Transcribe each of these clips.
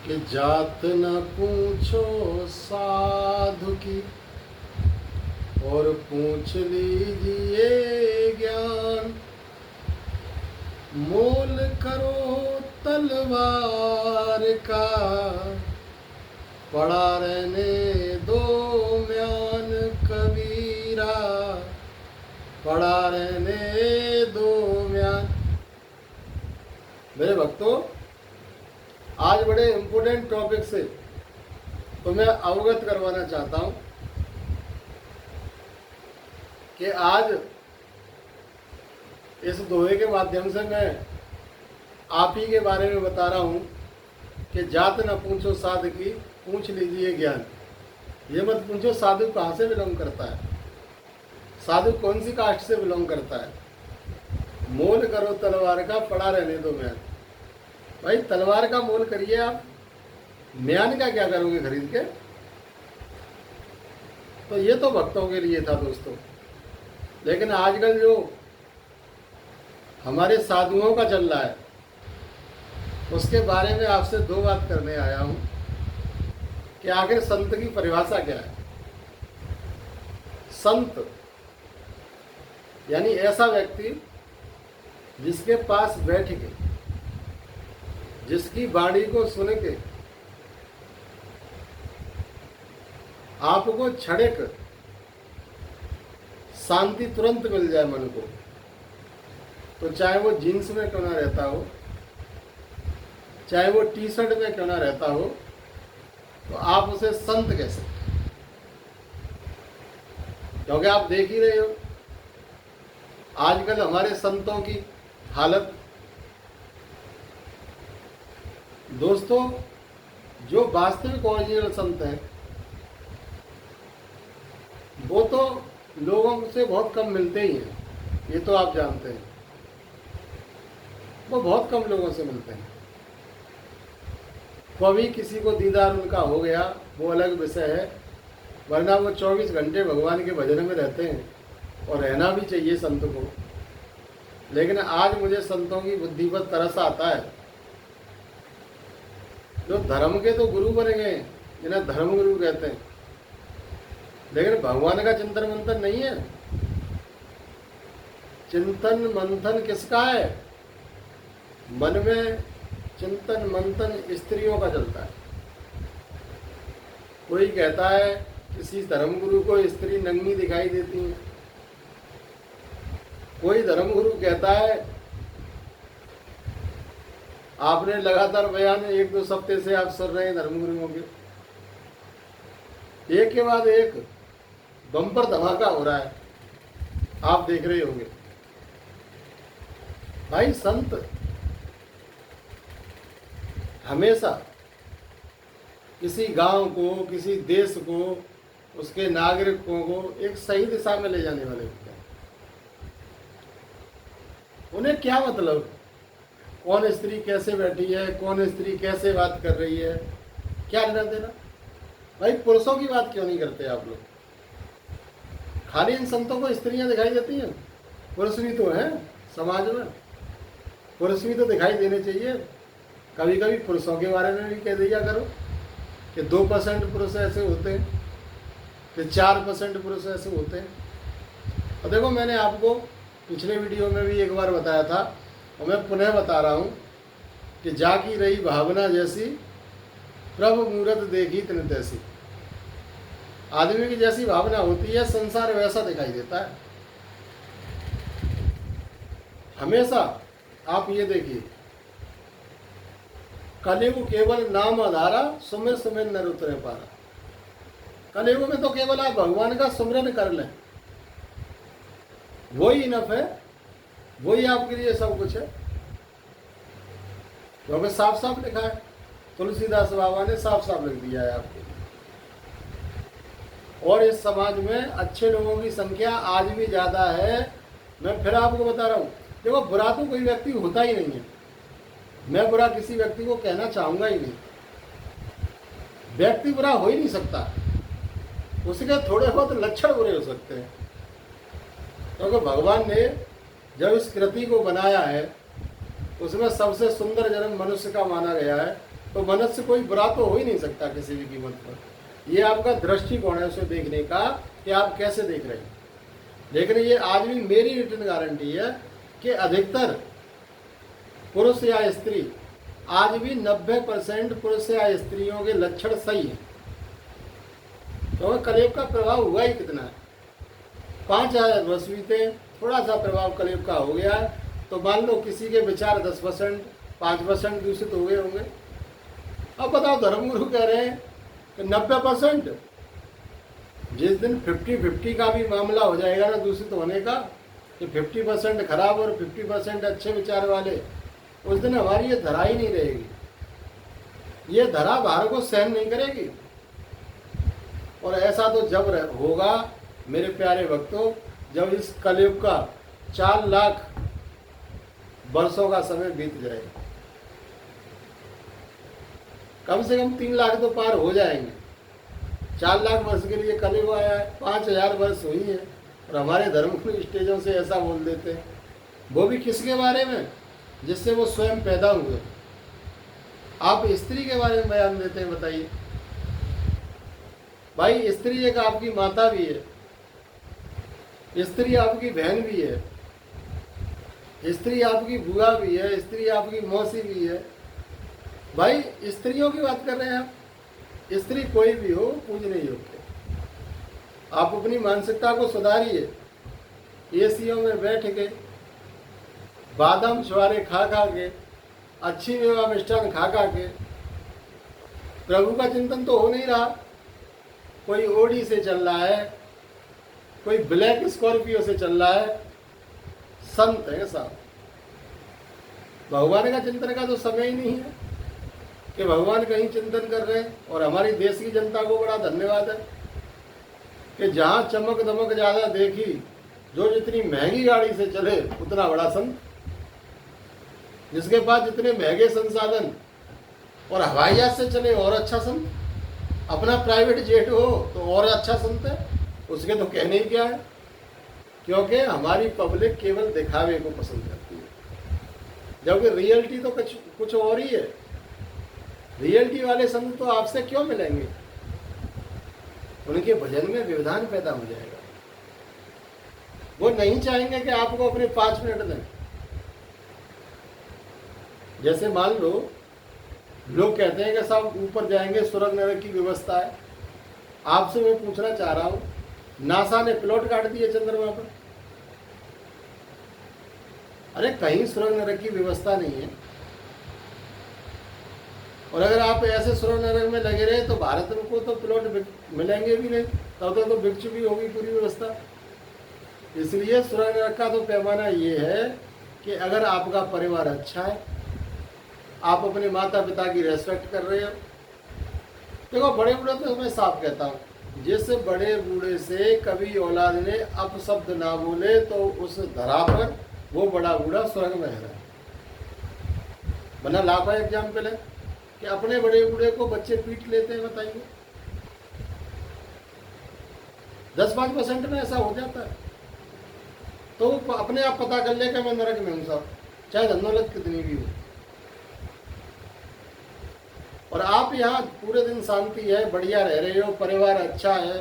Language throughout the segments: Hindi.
कि जात न पूछो साधु की और पूछ लीजिए ज्ञान। मोल करो तलवार का, पड़ा रहने दो म्यान कबीरा, पड़ा रहने दो म्यान। मेरे भक्तों, आज बड़े इम्पोर्टेंट टॉपिक से तुम्हें अवगत करवाना चाहता हूं कि आज इस दोहे के माध्यम से मैं आप ही के बारे में बता रहा हूं कि जात न पूछो साधु की, पूछ लीजिए ज्ञान। ये मत पूछो साधु कहाँ से बिलोंग करता है, साधु कौन सी कास्ट से बिलोंग करता है। मोल करो तलवार का, पड़ा रहने दो म्यान। भाई तलवार का मोल करिए आप, म्यान का क्या करोगे खरीद के। तो ये तो भक्तों के लिए था दोस्तों, लेकिन आजकल जो हमारे साधुओं का चल रहा है उसके बारे में आपसे दो बात करने आया हूं कि आखिर संत की परिभाषा क्या है। संत यानी ऐसा व्यक्ति जिसके पास बैठ के, जिसकी वाणी को सुन के आपको क्षणिक शांति तुरंत मिल जाए मन को, तो चाहे वो जीन्स में क्यों ना रहता हो, चाहे वो टी शर्ट में क्यों ना रहता हो, तो आप उसे संत कह सकते हैं। क्योंकि आप देख ही रहे हो आजकल हमारे संतों की हालत। दोस्तों, जो वास्तविक ओरिजिनल संत हैं वो तो लोगों से बहुत कम मिलते ही हैं, ये तो आप जानते हैं। वो बहुत कम लोगों से मिलते हैं। कभी किसी को दीदार उनका हो गया वो अलग विषय है, वरना वो 24 घंटे भगवान के भजन में रहते हैं और रहना भी चाहिए संत को। लेकिन आज मुझे संतों की बुद्धि पर तरस आता है, जो धर्म के तो गुरु बन गए, जिन्हें धर्म गुरु कहते हैं, लेकिन भगवान का चिंतन मंथन नहीं है। चिंतन मंथन किसका है? मन में चिंतन मंथन स्त्रियों का चलता है। कोई कहता है किसी धर्मगुरु को स्त्री नंगी दिखाई देती है, कोई धर्मगुरु कहता है आपने लगातार बयान 1-2 हफ्ते से आप सुन रहे हैं धर्मगुरुओं के, एक के बाद एक बम्पर धमाका हो रहा है, आप देख रहे होंगे। भाई संत हमेशा किसी गांव को, किसी देश को, उसके नागरिकों को एक सही दिशा में ले जाने वाले होते हैं। उन्हें क्या मतलब कौन स्त्री कैसे बैठी है, कौन स्त्री कैसे बात कर रही है, क्या लेना देना। भाई पुरुषों की बात क्यों नहीं करते आप लोग? खाली इन संतों को स्त्रियां दिखाई देती हैं, पुरुष भी तो हैं समाज में, पुरुष भी तो दिखाई देने चाहिए। कभी कभी पुरुषों के बारे में भी कह दिया करो कि 2% पुरुष ऐसे होते हैं, कि 4% पुरुष ऐसे होते हैं। और देखो, मैंने आपको पिछले वीडियो में भी एक बार बताया था और मैं पुनः बता रहा हूँ कि जाकी रही भावना जैसी, प्रभु मूरत देखी तिन तैसी। आदमी की जैसी भावना होती है, संसार वैसा दिखाई देता है। हमेशा आप ये देखिए, कलयुग केवल नाम आधारा, सुमिर सुमिर नर उतरे पारा। कलयुग में तो केवल आप भगवान का सुमिरन कर लें, वही इनफ है, वही आपके लिए सब कुछ है। क्योंकि साफ साफ लिखा है, तुलसीदास बाबा ने साफ साफ लिख दिया है आपको। और इस समाज में अच्छे लोगों की संख्या आज भी ज़्यादा है। मैं फिर आपको बता रहा हूँ, देखो बुरा तो कोई व्यक्ति होता ही नहीं है, मैं बुरा किसी व्यक्ति को कहना चाहूँगा ही नहीं। व्यक्ति बुरा हो ही नहीं सकता, उसके थोड़े बहुत लक्षण बुरे हो सकते हैं। क्योंकि भगवान ने जब इस कृति को बनाया है उसमें सबसे सुंदर जन्म मनुष्य का माना गया है, तो मनुष्य कोई बुरा तो हो ही नहीं सकता किसी भी कीमत पर। ये आपका दृष्टिकोण है उसे देखने का कि आप कैसे देख रहे हैं। लेकिन ये आज भी मेरी रिटर्न गारंटी है कि अधिकतर पुरुष या स्त्री, आज भी 90% पुरुष या स्त्रियों के लक्षण सही हैं। तो कलयुग का प्रभाव हुआ ही कितना है, 5000 वर्ष बीते, थोड़ा सा प्रभाव कलयुग का हो गया है, तो मान लो किसी के विचार 10%, 5% दूषित हो गए होंगे। अब बताओ, धर्मगुरु कह रहे हैं कि 90%, जिस दिन 50-50 का भी मामला हो जाएगा ना दूषित होने का, कि 50% खराब और 50% अच्छे विचार वाले, उस दिन हमारी ये धरा ही नहीं रहेगी। ये धरा भार को सहन नहीं करेगी। और ऐसा तो जब होगा मेरे प्यारे भक्तों, जब इस कलयुग का 4 लाख वर्षों का समय बीत जाएगा। कम से कम 3 लाख तो पार हो जाएंगे। 4 लाख वर्ष के लिए कलयुग आया है, 5000 वर्ष हुई है, और हमारे धर्म के स्टेजों से ऐसा बोल देते हैं। वो भी किसके बारे में? जिससे वो स्वयं पैदा हुए। आप स्त्री के बारे में बयान देते हैं, बताइए भाई। स्त्री एक आपकी माता भी है, स्त्री आपकी बहन भी है, स्त्री आपकी बुआ भी है, स्त्री आपकी मौसी भी है। भाई स्त्रियों की बात कर रहे हैं आप। स्त्री कोई भी हो, पूजने योग्य। आप अपनी मानसिकता को सुधारिए। एसीओ में बैठ के, बादाम छुआरे खा खा के, अच्छी मेवा मिष्ठान खा खा के प्रभु का चिंतन तो हो नहीं रहा। कोई ओडी से चल रहा है, कोई ब्लैक स्कॉर्पियो से चल रहा है। संत है साहब, भगवान का चिंतन का तो समय ही नहीं है कि भगवान कहीं चिंतन कर रहे हैं। और हमारी देश की जनता को बड़ा धन्यवाद है कि जहाँ चमक दमक ज़्यादा देखी, जो जितनी महंगी गाड़ी से चले उतना बड़ा संत, जिसके पास जितने महंगे संसाधन और हवाई जहाज से चले और अच्छा संत, अपना प्राइवेट जेट हो तो और अच्छा संत है। उसके तो कहने ही क्या है, क्योंकि हमारी पब्लिक केवल दिखावे को पसंद करती है, जबकि रियलिटी तो कुछ और ही है। रियलिटी वाले संत तो आपसे क्यों मिलेंगे? उनके भजन में व्यवधान पैदा हो जाएगा। वो नहीं चाहेंगे कि आपको अपने 5 मिनट दें। जैसे मान लो लोग कहते हैं कि साहब ऊपर जाएंगे, स्वर्ग नरक की व्यवस्था है। आपसे मैं पूछना चाह रहा हूं, नासा ने प्लॉट काट दिए चंद्रमा पर। अरे कहीं स्वर्ग नरक की व्यवस्था नहीं है। और अगर आप ऐसे स्वर्ग नरक में लगे रहे तो भारत को तो प्लॉट मिलेंगे भी नहीं, तब तक तो बिक चुकी होगी पूरी व्यवस्था। इसलिए स्वर्ग नरक का तो पैमाना ये है कि अगर आपका परिवार अच्छा है, आप अपने माता पिता की रेस्पेक्ट कर रहे हो। देखो बड़े बूढ़े तो मैं साफ कहता हूँ, जिस बड़े बूढ़े से कभी औलाद ने अपशब्द ना बोले तो उस धरा पर वो बड़ा बूढ़ा स्वर्ग में है। वरना लाखों एग्जाम्पल है कि अपने बड़े बूढ़े को बच्चे पीट लेते हैं। बताइए 10-5% में ऐसा हो जाता है। तो अपने आप पता कर ले कि मैं नरक में हूँ साहब, चाहे धनदौलत कितनी भी हो। और आप यहाँ पूरे दिन शांति है, बढ़िया रह रहे हो, परिवार अच्छा है,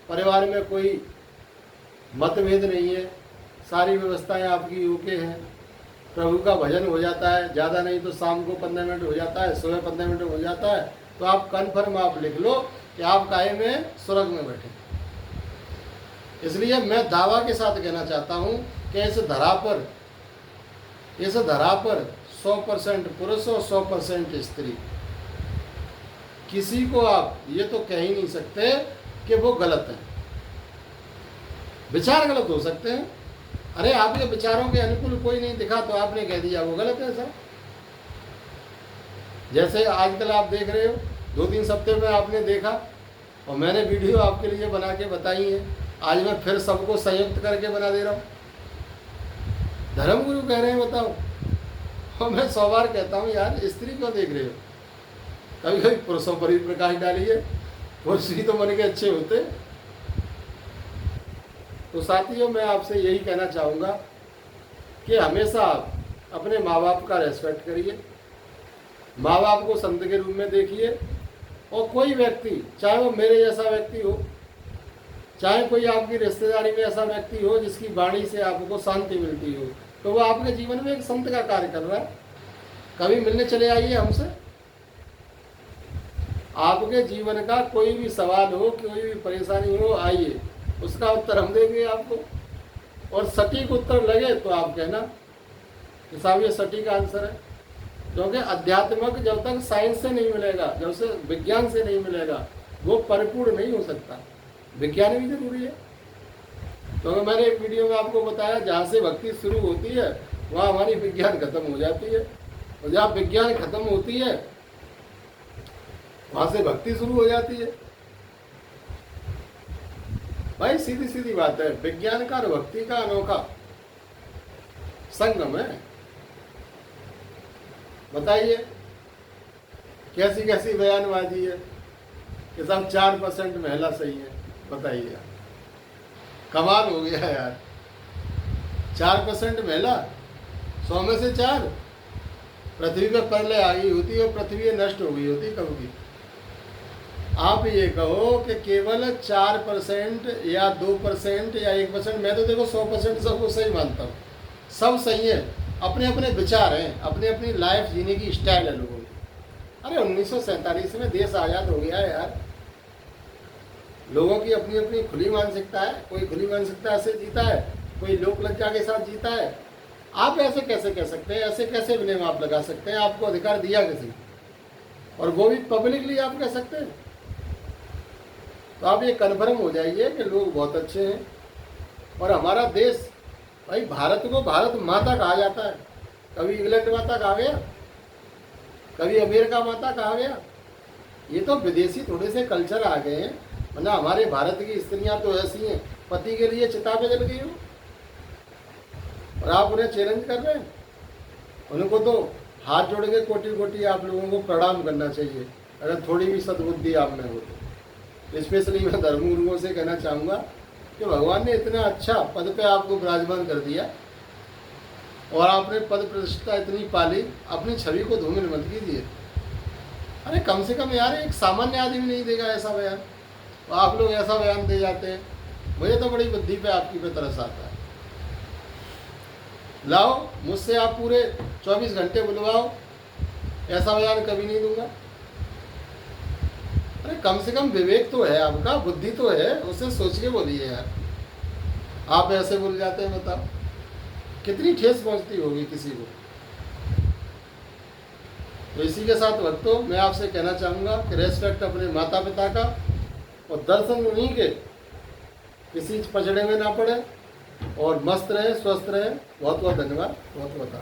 परिवार में कोई मतभेद नहीं है, सारी व्यवस्थाएं आपकी ओके हैं, प्रभु का भजन हो जाता है, ज़्यादा नहीं तो शाम को 15 मिनट हो जाता है, सुबह 15 मिनट हो जाता है, तो आप कन्फर्म आप लिख लो कि आप काहे में स्वर्ग में बैठे। इसलिए मैं दावा के साथ कहना चाहता हूँ कि इस धरा पर 100% पुरुष और 100% स्त्री। किसी को आप ये तो कह ही नहीं सकते कि वो गलत है। विचार गलत हो सकते हैं। अरे आपके विचारों के अनुकूल कोई नहीं दिखा तो आपने कह दिया वो गलत है सर। जैसे आजकल आप देख रहे हो, 2-3 हफ्ते में आपने देखा और मैंने वीडियो आपके लिए बना के बताई है, आज मैं फिर सबको संयुक्त करके बना दे रहा हूँ। धर्मगुरु कह रहे हैं बताओ, और मैं 100 बार कहता हूँ यार स्त्री क्यों देख रहे हो, कभी कभी पुरुषों पर भी प्रकाश डालिए, पुरुष भी तो मन के अच्छे होते। तो साथियों मैं आपसे यही कहना चाहूँगा कि हमेशा आप अपने माँ बाप का रेस्पेक्ट करिए, माँ बाप को संत के रूप में देखिए, और कोई व्यक्ति, चाहे वो मेरे जैसा व्यक्ति हो, चाहे कोई आपकी रिश्तेदारी में ऐसा व्यक्ति हो जिसकी वाणी से आपको शांति मिलती हो, तो वो आपके जीवन में एक संत का कार्य कर रहा है। कभी मिलने चले आइए हमसे। आपके जीवन का कोई भी सवाल हो, कोई भी परेशानी हो, आइए, उसका उत्तर हम देंगे आपको। और सटीक उत्तर लगे तो आप कहना कि साहब ये सटीक आंसर है। क्योंकि अध्यात्मक जब तक साइंस से नहीं मिलेगा, जब से विज्ञान से नहीं मिलेगा, वो परिपूर्ण नहीं हो सकता। विज्ञान भी जरूरी है। तो मैंने एक वीडियो में आपको बताया, जहाँ से भक्ति शुरू होती है वहाँ हमारी विज्ञान खत्म हो जाती है, और जहाँ विज्ञान खत्म होती है वहाँ से भक्ति शुरू हो जाती है। भाई सीधी सीधी बात है, विज्ञान का और भक्ति का अनोखा संगम है। बताइए कैसी कैसी बयानबाजी है कि सब 4% महिला सही है। बताइए, कमाल हो गया यार। 4% महिला, 100 में से 4। पृथ्वी पे प्रलय आ गई होती और पृथ्वी नष्ट हो गई होती कब की। आप ये कहो कि केवल 4% या 2% या 1%, मैं तो देखो 100% सबको सही मानता हूँ। सब सही है, अपने अपने विचार हैं, अपने अपनी लाइफ जीने की स्टाइल है लोगों की। अरे 1947 में देश आज़ाद हो गया है यार। लोगों की अपनी अपनी खुली मानसिकता है। कोई खुली मानसिकता से जीता है, कोई लोक लज्जा के साथ जीता है। आप ऐसे कैसे कह सकते हैं? ऐसे कैसे ब्लेम आप लगा सकते हैं? आपको अधिकार दिया किसी, और वो भी पब्लिकली आप कह सकते हैं? तो आप ये कन्फर्म हो जाइए कि लोग बहुत अच्छे हैं। और हमारा देश, भाई भारत को भारत माता कहा जाता है। कभी इंग्लैंड माता कहा गया, कभी अमेरिका माता कहा गया। ये तो विदेशी थोड़े से कल्चर आ गए हैं, वरना हमारे भारत की स्त्रियां तो ऐसी हैं, पति के लिए चिता पे जल गई हो, और आप उन्हें चैलेंज कर रहे हैं। उनको तो हाथ जोड़ के कोटि कोटि आप लोगों को प्रणाम करना चाहिए, अगर थोड़ी भी सद्बुद्धि आप में हो तो। स्पेशली मैं धर्मगुरुओं से कहना चाहूँगा कि भगवान ने इतना अच्छा पद पे आपको विराजमान कर दिया, और आपने पद प्रतिष्ठा इतनी पाली, अपनी छवि को धूमिल मत कीजिए। अरे कम से कम यार एक सामान्य आदमी नहीं देगा ऐसा बयान, तो आप लोग ऐसा बयान दे जाते हैं। मुझे तो बड़ी बुद्धि पे आपकी पे तरस आता है। लाओ मुझसे आप पूरे 24 घंटे बुलवाओ, ऐसा बयान कभी नहीं दूंगा। अरे कम से कम विवेक तो है आपका, बुद्धि तो है, उससे सोच के बोलिए यार। आप ऐसे बोल जाते हैं, बताओ कितनी ठेस पहुंचती होगी किसी को। तो इसी के साथ भक्तों, मैं आपसे कहना चाहूँगा कि रेस्पेक्ट अपने माता पिता का, और दर्शन उन्हीं के, किसी पचड़े में ना पड़े, और मस्त रहे, स्वस्थ रहे। बहुत बहुत धन्यवाद, बहुत बहुत